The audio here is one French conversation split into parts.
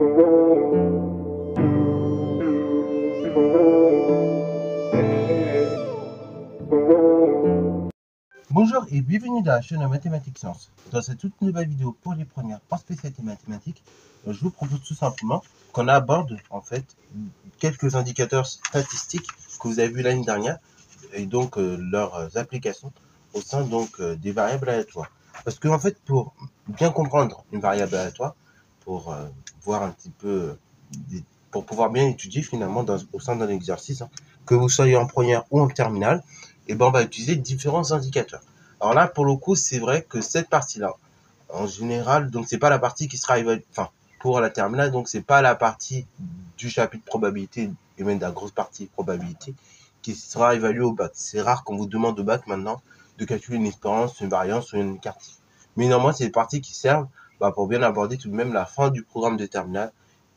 Bonjour et bienvenue dans la chaîne Mathématiques Sciences. Dans cette toute nouvelle vidéo pour les premières en spécialité mathématiques, je vous propose tout simplement qu'on aborde en fait quelques indicateurs statistiques que vous avez vu l'année dernière et donc leurs applications au sein donc des variables aléatoires. Parce que en fait, pour bien comprendre une variable aléatoire, pour voir un petit peu, pour pouvoir bien étudier finalement au sein d'un exercice, que vous soyez en première ou en terminale, et ben on va utiliser différents indicateurs. Alors là, pour le coup, c'est vrai que cette partie-là, en général, donc c'est pas la partie qui sera évaluée, enfin, pour la terminale, donc c'est pas la partie du chapitre probabilité et même de la grosse partie probabilité qui sera évaluée au bac. C'est rare qu'on vous demande au bac maintenant de calculer une espérance, une variance ou une écartif. Mais néanmoins, c'est des parties qui servent pour bien aborder tout de même la fin du programme de terminale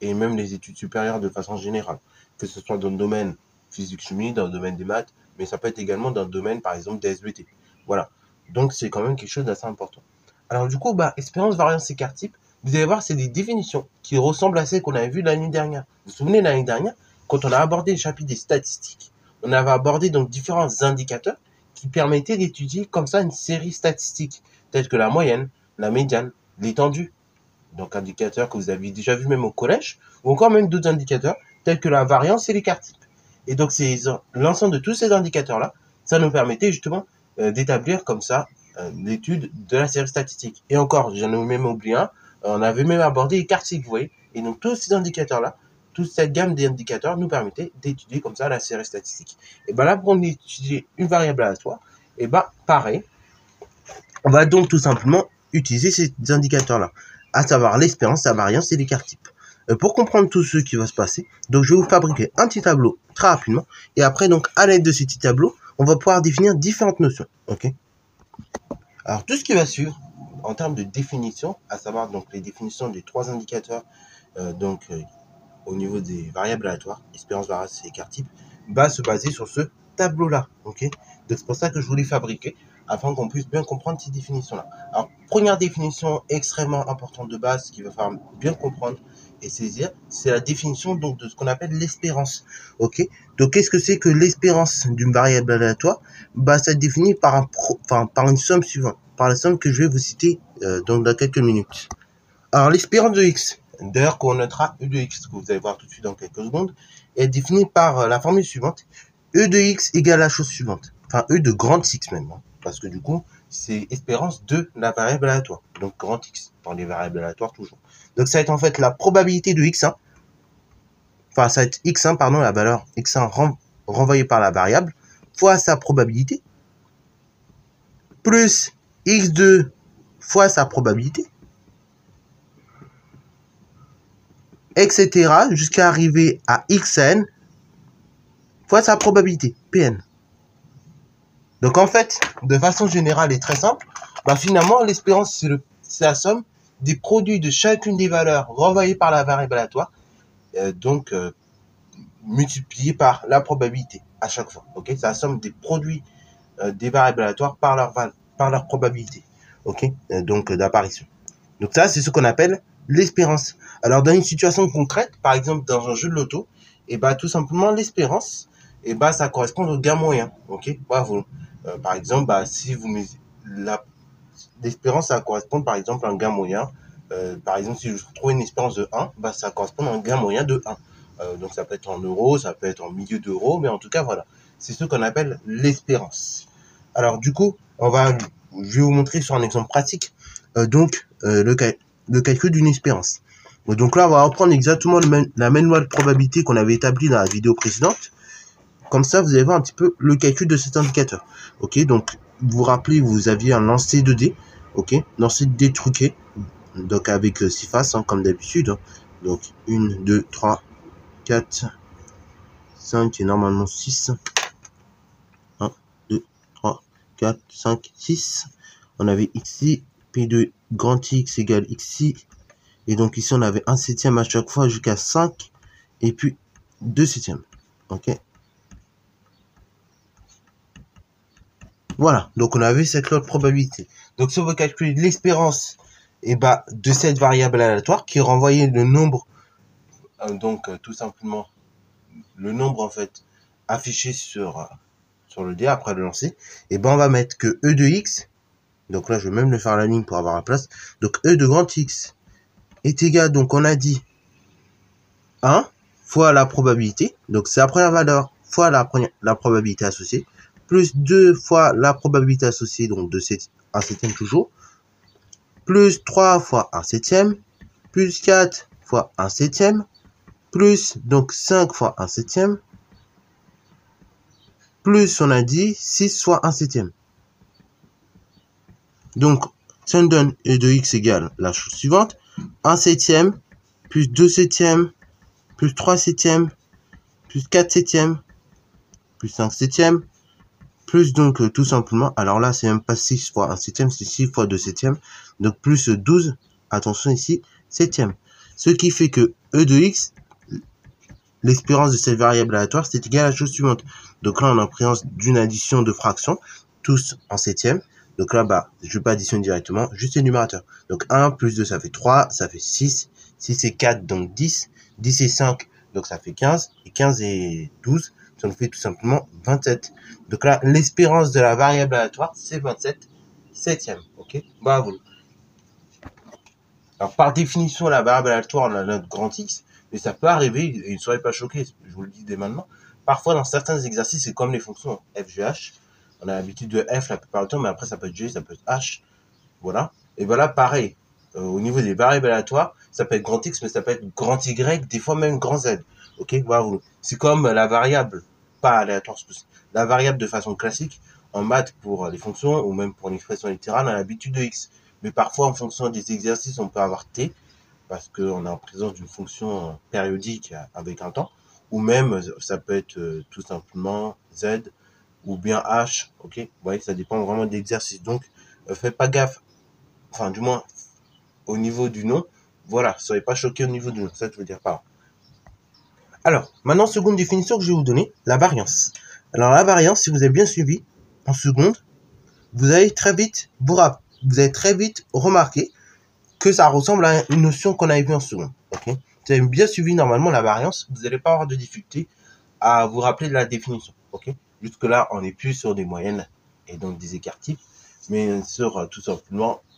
et même les études supérieures de façon générale, que ce soit dans le domaine physique-chimie, dans le domaine des maths, mais ça peut être également dans le domaine, par exemple, des SVT. Voilà. Donc, c'est quand même quelque chose d'assez important. Alors, du coup, espérance, variance, écart type, vous allez voir, c'est des définitions qui ressemblent à celles qu'on avait vues l'année dernière. Vous vous souvenez, l'année dernière, quand on a abordé le chapitre des statistiques, on avait abordé donc différents indicateurs qui permettaient d'étudier comme ça une série statistique, telles que la moyenne, la médiane, l'étendue. Donc, indicateurs que vous avez déjà vu même au collège, ou encore même d'autres indicateurs, tels que la variance et l'écart type. Et donc, l'ensemble de tous ces indicateurs-là, ça nous permettait justement d'établir comme ça l'étude de la série statistique. Et encore, j'en ai même oublié un, on avait même abordé l'écart type, vous voyez. Et donc, tous ces indicateurs-là, toute cette gamme d'indicateurs nous permettait d'étudier comme ça la série statistique. Et là, pour étudier une variable aléatoire, pareil, on va donc tout simplement utiliser ces indicateurs-là, à savoir l'espérance, la variance et l'écart type. Pour comprendre tout ce qui va se passer, donc je vais vous fabriquer un petit tableau très rapidement, et après donc à l'aide de ce petit tableau, on va pouvoir définir différentes notions. Ok. Alors tout ce qui va suivre en termes de définition, à savoir donc les définitions des trois indicateurs, au niveau des variables aléatoires, espérance, variance et écart type, va se baser sur ce tableau-là. Ok. Donc c'est pour ça que je voulais fabriquer, afin qu'on puisse bien comprendre ces définitions-là. Alors, première définition extrêmement importante de base qu'il va falloir bien comprendre et saisir, c'est la définition donc de ce qu'on appelle l'espérance. Ok. Donc, qu'est-ce que c'est que l'espérance d'une variable aléatoire? Ça se définit par par une somme suivante, par la somme que je vais vous citer donc dans quelques minutes. Alors, l'espérance de x, d'ailleurs qu'on notera e de x, que vous allez voir tout de suite dans quelques secondes, est définie par la formule suivante: e de x égale la chose suivante, enfin e de grand x même, parce que du coup, c'est espérance de la variable aléatoire, donc grand x, dans les variables aléatoires toujours. Donc ça va être en fait la probabilité de x1, ça va être x1, pardon, la valeur x1 renvoyée par la variable, fois sa probabilité, plus x2 fois sa probabilité, etc. jusqu'à arriver à xn fois sa probabilité, Pn. Donc en fait, de façon générale et très simple, finalement, l'espérance, c'est la somme des produits de chacune des valeurs renvoyées par la variable aléatoire, multiplié par la probabilité à chaque fois. Ok, c'est la somme des produits des variables aléatoires par leur probabilité. Ok, d'apparition. Donc ça, c'est ce qu'on appelle l'espérance. Alors dans une situation concrète, par exemple dans un jeu de loto, tout simplement l'espérance, ça correspond au gain moyen. Ok, bravo. Par exemple, si vous mettez l'espérance, ça correspond par exemple à un gain moyen. Par exemple, si je trouve une espérance de 1, ça correspond à un gain moyen de 1. Donc ça peut être en euros, ça peut être en milliers d'euros, mais en tout cas voilà, c'est ce qu'on appelle l'espérance. Alors du coup, je vais vous montrer sur un exemple pratique le calcul d'une espérance. Donc là, on va reprendre exactement la même loi de probabilité qu'on avait établie dans la vidéo précédente. Comme ça, vous allez voir un petit peu le calcul de cet indicateur. Ok, donc vous vous rappelez, vous aviez un lancer de dés. Ok, lancer de dés truqué. Donc avec 6 faces, comme d'habitude. Donc 1, 2, 3, 4, 5 et normalement 6. 1, 2, 3, 4, 5, 6. On avait ici P2 grand X égale XI. Et donc ici on avait 1 septième à chaque fois jusqu'à 5. Et puis 2 septièmes. Ok. Voilà, donc on avait cette loi de probabilité. Donc si on veut calculer l'espérance de cette variable aléatoire qui renvoyait le nombre tout simplement le nombre en fait affiché sur le dé après le lancer, et ben on va mettre que E de x, donc là je vais même le faire à la ligne pour avoir la place, donc E de grand X est égal, donc on a dit 1 fois la probabilité, donc c'est la première valeur fois la probabilité associée, plus 2 fois la probabilité associée, donc de 1 septième toujours, plus 3 fois 1 septième, plus 4 fois 1 septième, plus donc 5 fois 1 septième, plus on a dit 6 fois 1 septième. Donc, ça nous donne E de x égale la chose suivante. 1 septième, plus 2 septièmes, plus 3 septièmes, plus 4 septièmes, plus 5 septièmes, plus donc tout simplement, alors là c'est même pas 6 fois 1 septième, c'est 6 fois 2 septièmes, donc plus 12, attention ici, septième. Ce qui fait que E de x, l'espérance de cette variable aléatoire, c'est égal à la chose suivante. Donc là on est en présence d'une addition de fractions, tous en septième. Donc là, bah, je vais pas additionner directement, juste le numérateur. Donc 1 plus 2, ça fait 3, ça fait 6. 6 et 4, donc 10. 10 et 5, donc ça fait 15. Et 15 et 12, ça nous fait tout simplement 27. Donc là, l'espérance de la variable aléatoire, c'est 27 septième. Ok, bravo. Alors par définition, la variable aléatoire, on a notre grand X, mais ça peut arriver, et ne soyez pas choqués, je vous le dis dès maintenant. Parfois, dans certains exercices, c'est comme les fonctions FGH. On a l'habitude de F la plupart du temps, mais après ça peut être G, ça peut être H. Voilà. Et voilà, pareil. Au niveau des variables aléatoires, ça peut être grand X, mais ça peut être grand Y, des fois même grand Z. Ok, voilà. C'est comme la variable, pas aléatoire, la variable de façon classique, en maths pour les fonctions, ou même pour une expression littérale, on a l'habitude de X. Mais parfois, en fonction des exercices, on peut avoir T, parce qu'on est en présence d'une fonction périodique avec un temps, ou même, ça peut être tout simplement Z, ou bien H, ok. Vous voyez, ça dépend vraiment de l'exercice. Donc, faites pas gaffe, enfin, du moins, au niveau du nom. Voilà, soyez pas choqués au niveau du nom, ça je veux dire pas. Alors, maintenant, seconde définition que je vais vous donner, la variance. Alors, la variance, si vous avez bien suivi, en seconde, vous allez très vite remarquer que ça ressemble à une notion qu'on avait vue en seconde, ok. Vous avez bien suivi normalement la variance, vous n'allez pas avoir de difficulté à vous rappeler de la définition, ok. Jusque là, on n'est plus sur des moyennes et donc des écarts types, mais sur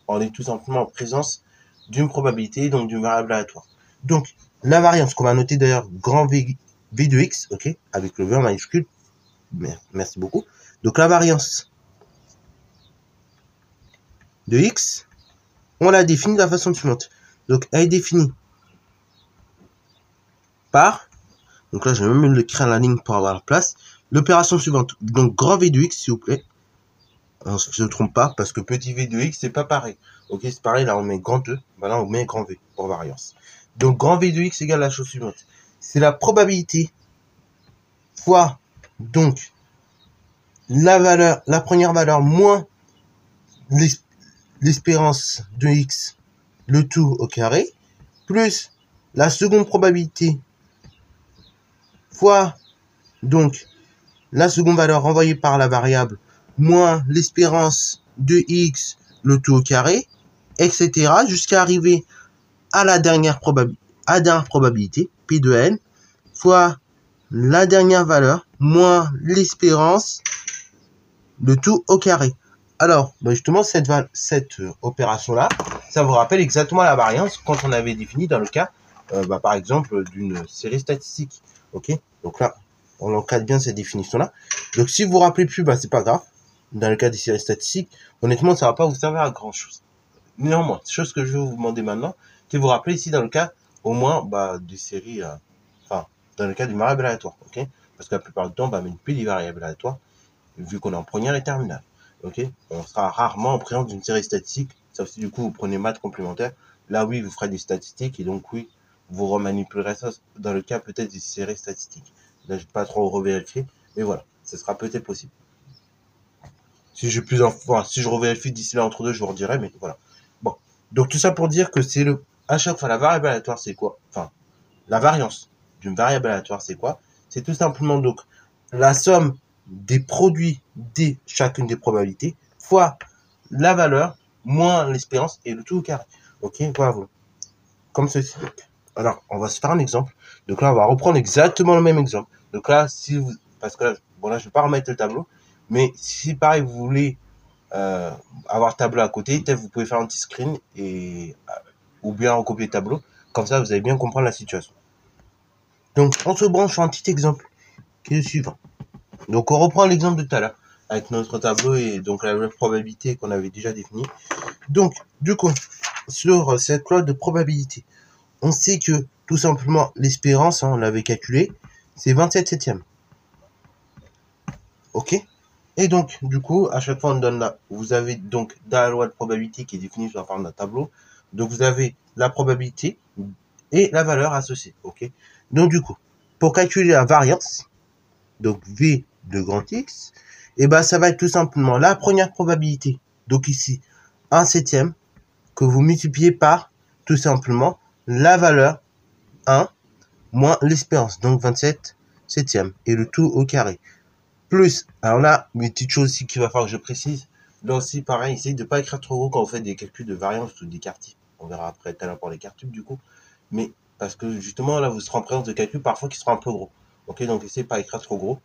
on est tout simplement en présence d'une probabilité, donc d'une variable aléatoire. Donc, la variance qu'on va noter d'ailleurs grand V de x, ok, avec le V en majuscule, merci beaucoup. Donc la variance de x, on la définit de la façon suivante. Donc elle est définie par, donc là je vais même l'écrire à la ligne pour avoir la place, l'opération suivante. Donc grand V de x, s'il vous plaît. On ne se trompe pas, parce que petit v de x, c'est pas pareil. Ok, c'est pareil, là on met grand E, là on met grand V pour variance. Donc grand V de x égale la chose suivante. C'est la probabilité fois, donc, la première valeur moins l'espérance de x, le tout au carré, plus la seconde probabilité fois, donc, la seconde valeur renvoyée par la variable, moins l'espérance de x, le tout au carré, etc. jusqu'à arriver à la dernière probabilité, P de n, fois la dernière valeur, moins l'espérance, le tout au carré. Alors, justement, cette opération-là, ça vous rappelle exactement la variance quand on avait défini dans le cas, par exemple, d'une série statistique. Ok. Donc là, on encadre bien cette définition-là. Donc si vous vous rappelez plus, c'est pas grave. Dans le cas des séries statistiques, honnêtement, ça va pas vous servir à grand chose. Néanmoins, chose que je vais vous demander maintenant, c'est de vous rappeler ici dans le cas, au moins, des séries, dans le cas du variable aléatoire, ok. Parce que la plupart du temps, on va manipuler des variables aléatoires, vu qu'on est en première et terminale, ok. On sera rarement en présence d'une série statistique, sauf si du coup vous prenez maths complémentaires. Là, oui, vous ferez des statistiques, et donc oui, vous remanipulerez ça dans le cas peut-être des séries statistiques. Là, je vais pas trop revérifier, mais voilà, ce sera peut-être possible. Si j'ai plus si je revérifie d'ici là entre deux, je vous redirai, mais voilà. Bon. Donc, tout ça pour dire que c'est à chaque fois, la variable aléatoire, c'est quoi? Enfin, la variance d'une variable aléatoire, c'est quoi? C'est tout simplement, donc, la somme des produits de chacune des probabilités fois la valeur moins l'espérance et le tout au carré. Ok, voilà. Comme ceci. Alors, on va se faire un exemple. Donc là, on va reprendre exactement le même exemple. Donc là, si vous, parce que là, bon là, je vais pas remettre le tableau, mais si pareil, vous voulez avoir le tableau à côté, peut-être vous pouvez faire un petit screen et ou bien recopier le tableau. Comme ça, vous allez bien comprendre la situation. Donc, on se branche sur un petit exemple qui est le suivant. Donc, on reprend l'exemple de tout à l'heure avec notre tableau et donc la probabilité qu'on avait déjà définie. Donc, du coup, sur cette loi de probabilité, on sait que tout simplement l'espérance, on l'avait calculé, c'est 27 septièmes. Ok. Et donc, du coup, à chaque fois, on donne là, vous avez donc dans la loi de probabilité qui est définie sur la forme d'un tableau, donc vous avez la probabilité et la valeur associée. Ok. Donc, du coup, pour calculer la variance, donc V de grand X, et ben ça va être tout simplement la première probabilité. Donc ici, 1 septième, que vous multipliez par tout simplement la valeur 1 moins l'espérance, donc 27 septièmes, et le tout au carré. Plus, alors là, une petite chose aussi qu'il va falloir que je précise, là aussi pareil, essayez de ne pas écrire trop gros quand on fait des calculs de variance ou d'écart type. On verra après tout à l'heure pour l'écart type du coup. Mais parce que justement là, vous serez en présence de calculs parfois qui seront un peu gros. Ok, donc essayez de pas écrire trop gros.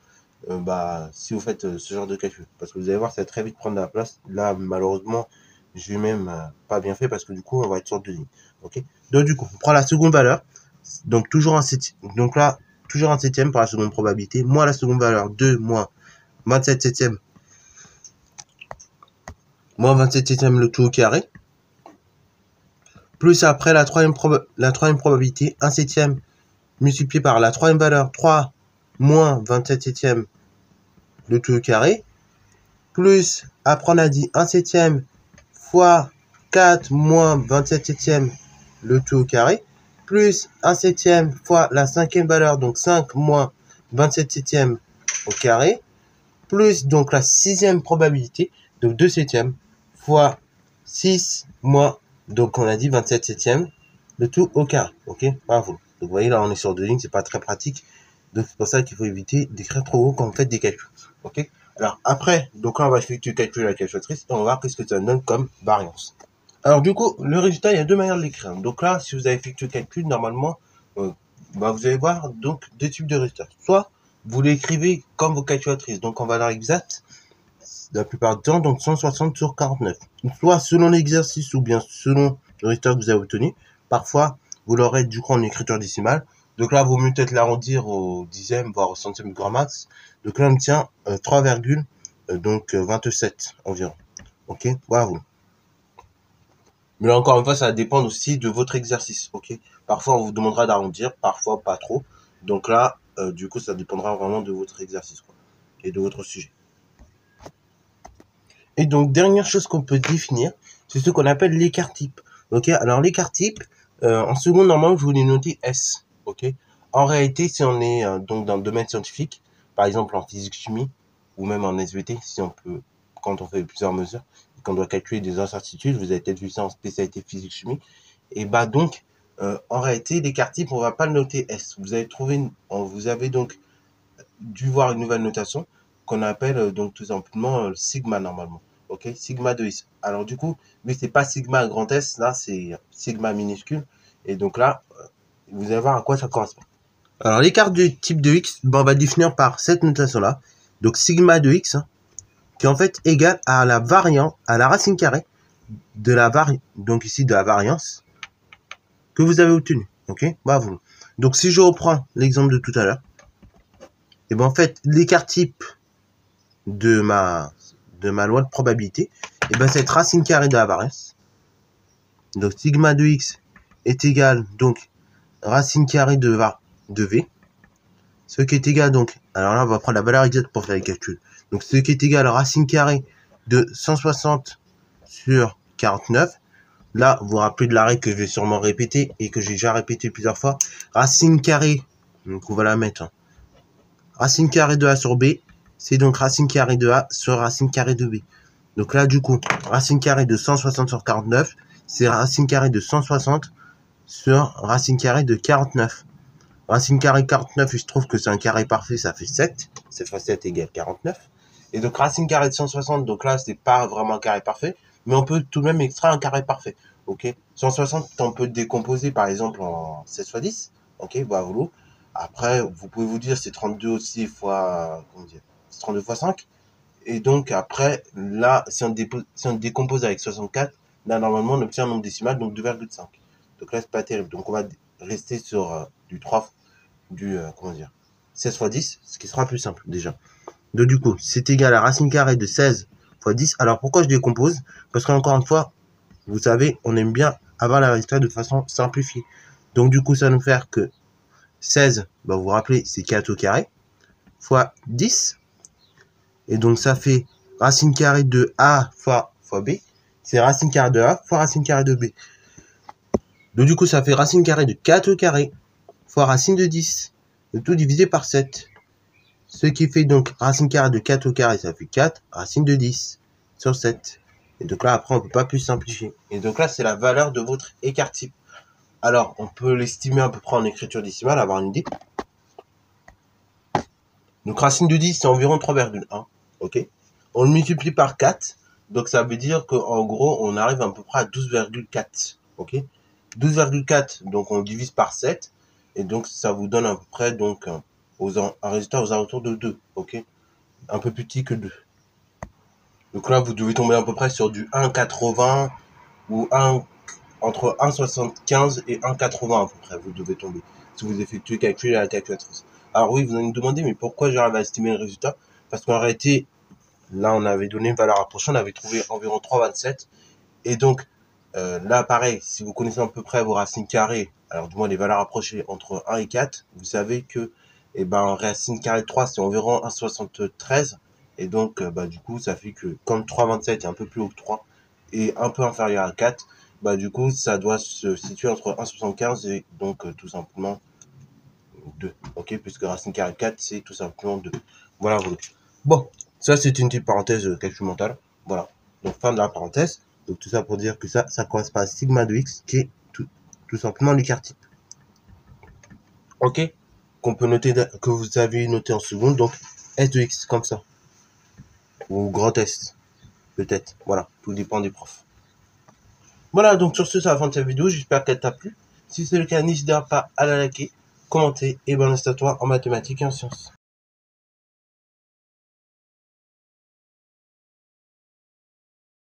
Si vous faites ce genre de calcul, parce que vous allez voir, ça va très vite prendre de la place. Là, malheureusement, j'ai même pas bien fait parce que du coup, on va être sur deux lignes. Ok, donc du coup, on prend la seconde valeur, donc toujours un septième. Donc là, toujours un septième pour la seconde probabilité, moins la seconde valeur 2 moins 27 septièmes, moins 27 septièmes le tout au carré, plus après la troisième probabilité, 1 septième multiplié par la troisième valeur 3 moins 27 septièmes le tout au carré, plus, après on a dit 1 septième fois 4 moins 27 septièmes le tout au carré, plus 1 septième fois la cinquième valeur, donc 5 moins 27 septièmes au carré, plus donc la sixième probabilité, donc 2 septièmes fois 6 moins, donc on a dit 27 septièmes, le tout au carré. Ok, bravo. Donc vous voyez là on est sur deux lignes, c'est pas très pratique. Donc c'est pour ça qu'il faut éviter d'écrire trop haut quand vous faites des calculs. Ok. Alors après, donc là on va effectuer le calcul à la calculatrice et on va voir qu'est-ce que ça donne comme variance. Alors du coup, le résultat, il y a deux manières de l'écrire. Donc là, si vous avez effectué le calcul, normalement, vous allez voir donc deux types de résultats. Soit vous l'écrivez comme vos calculatrices, donc en valeur exacte, la plupart du temps, donc 160 sur 49. Soit selon l'exercice ou bien selon le résultat que vous avez obtenu. Parfois, vous l'aurez du coup en écriture décimale. Donc là, vous mieux peut-être l'arrondir au dixième, voire au centième grand max. Donc là, on obtient 3,27 environ. Ok, bravo. Mais là, encore une fois, ça va dépendre aussi de votre exercice. Ok, parfois, on vous demandera d'arrondir, parfois pas trop. Donc là, du coup, ça dépendra vraiment de votre exercice quoi, et de votre sujet. Et donc, dernière chose qu'on peut définir, c'est ce qu'on appelle l'écart type. Ok, alors l'écart type, en seconde, normalement, je voulais noter S. Ok, en réalité, si on est donc dans le domaine scientifique, par exemple en physique-chimie, ou même en SVT, si on peut, quand on fait plusieurs mesures, et qu'on doit calculer des incertitudes, vous avez peut-être vu ça en spécialité physique-chimie, et bah donc, en réalité, l'écart type, on va pas le noter S. Vous avez donc dû voir une nouvelle notation qu'on appelle donc tout simplement sigma normalement. Ok, sigma de x. Alors du coup, mais c'est pas sigma grand S, là c'est sigma minuscule. Et donc là, vous allez voir à quoi ça correspond. Alors l'écart du type de x, on va définir par cette notation là. Donc sigma de x, qui est en fait égal à la variance, à la racine carrée de la donc ici de la variance que vous avez obtenue. Ok, bravo. Donc si je reprends l'exemple de tout à l'heure, et ben en fait l'écart type de ma loi de probabilité, et ben cette racine carrée de la variance. Donc sigma de x est égal donc racine carrée de v, ce qui est égal donc, alors là on va prendre la valeur exacte pour faire les calculs. Donc ce qui est égal à racine carrée de 160 sur 49. Là, vous vous rappelez de la règle que je vais sûrement répéter et que j'ai déjà répété plusieurs fois. Racine carrée, donc on va la mettre. Hein. Racine carrée de a sur b, c'est donc racine carrée de a sur racine carrée de b. Donc là, du coup, racine carrée de 160 sur 49, c'est racine carrée de 160 sur racine carrée de 49. Racine carrée 49, il se trouve que c'est un carré parfait, ça fait 7. 7 fois 7 égale 49. Et donc racine carrée de 160, donc là, c'est pas vraiment un carré parfait, mais on peut tout de même extraire un carré parfait. ok. 160, on peut décomposer par exemple en 16 fois 10, ok, bah voilà. Après, vous pouvez vous dire c'est 32 aussi fois, comment dire, c'est 32 fois 5. Et donc après, là, si on décompose avec 64, là normalement on obtient un nombre décimal, donc 2,5. Donc là c'est pas terrible. Donc on va rester sur du 3, comment dire, 16 fois 10, ce qui sera plus simple déjà. Donc du coup, c'est égal à racine carrée de 16 fois 10. Alors pourquoi je décompose? Parce qu'encore une fois, vous savez, on aime bien avoir la résultat de façon simplifiée. Donc du coup, ça va nous faire que 16, bah, vous vous rappelez, c'est 4 au carré, fois 10. Et donc ça fait racine carrée de A fois B. C'est racine carrée de A fois racine carrée de B. Donc du coup, ça fait racine carrée de 4 au carré fois racine de 10. Le tout divisé par 7. Ce qui fait donc racine carrée de 4 au carré, ça fait 4 racine de 10 sur 7. Et donc là, après, on ne peut pas plus simplifier. Et donc là, c'est la valeur de votre écart type. Alors, on peut l'estimer à peu près en écriture décimale, avoir une idée. Donc, racine de 10, c'est environ 3,1. Ok. On le multiplie par 4. Donc, ça veut dire qu'en gros, on arrive à peu près à 12,4. Ok. 12,4, donc on le divise par 7. Et donc, ça vous donne à peu près donc, un résultat aux alentours de 2. Ok. Un peu plus petit que 2. Donc là, vous devez tomber à peu près sur du 1,80 ou entre 1,75 et 1,80 à peu près, vous devez tomber. Si vous effectuez le calcul à la calculatrice. Alors oui, vous allez me demander, mais pourquoi j'arrive à estimer le résultat? Parce qu'en réalité, là, on avait donné une valeur approchée, on avait trouvé environ 3,27. Et donc, là, pareil, si vous connaissez à peu près vos racines carrées, alors du moins les valeurs approchées entre 1 et 4, vous savez que, eh ben, racine carrée de 3, c'est environ 1,73. Et donc, bah, du coup, ça fait que, comme 3,27 est un peu plus haut que 3, et un peu inférieur à 4, bah, du coup, ça doit se situer entre 1,75 et donc, tout simplement 2. Ok, puisque racine carrée de 4, c'est tout simplement 2. Voilà, voilà. Bon, ça, c'est une petite parenthèse calcul mental. Voilà. Donc, fin de la parenthèse. Donc, tout ça pour dire que ça correspond à sigma de x, qui est tout simplement l'écart type. Ok? Qu'on peut noter, que vous avez noté en seconde. Donc, S de x, comme ça. Ou grand S. Peut-être. Voilà. Tout dépend des profs. Voilà. Donc, sur ce, c'est la fin de cette vidéo. J'espère qu'elle t'a plu. Si c'est le cas, n'hésite pas à la liker, commenter et bon reste à toi en mathématiques et en sciences.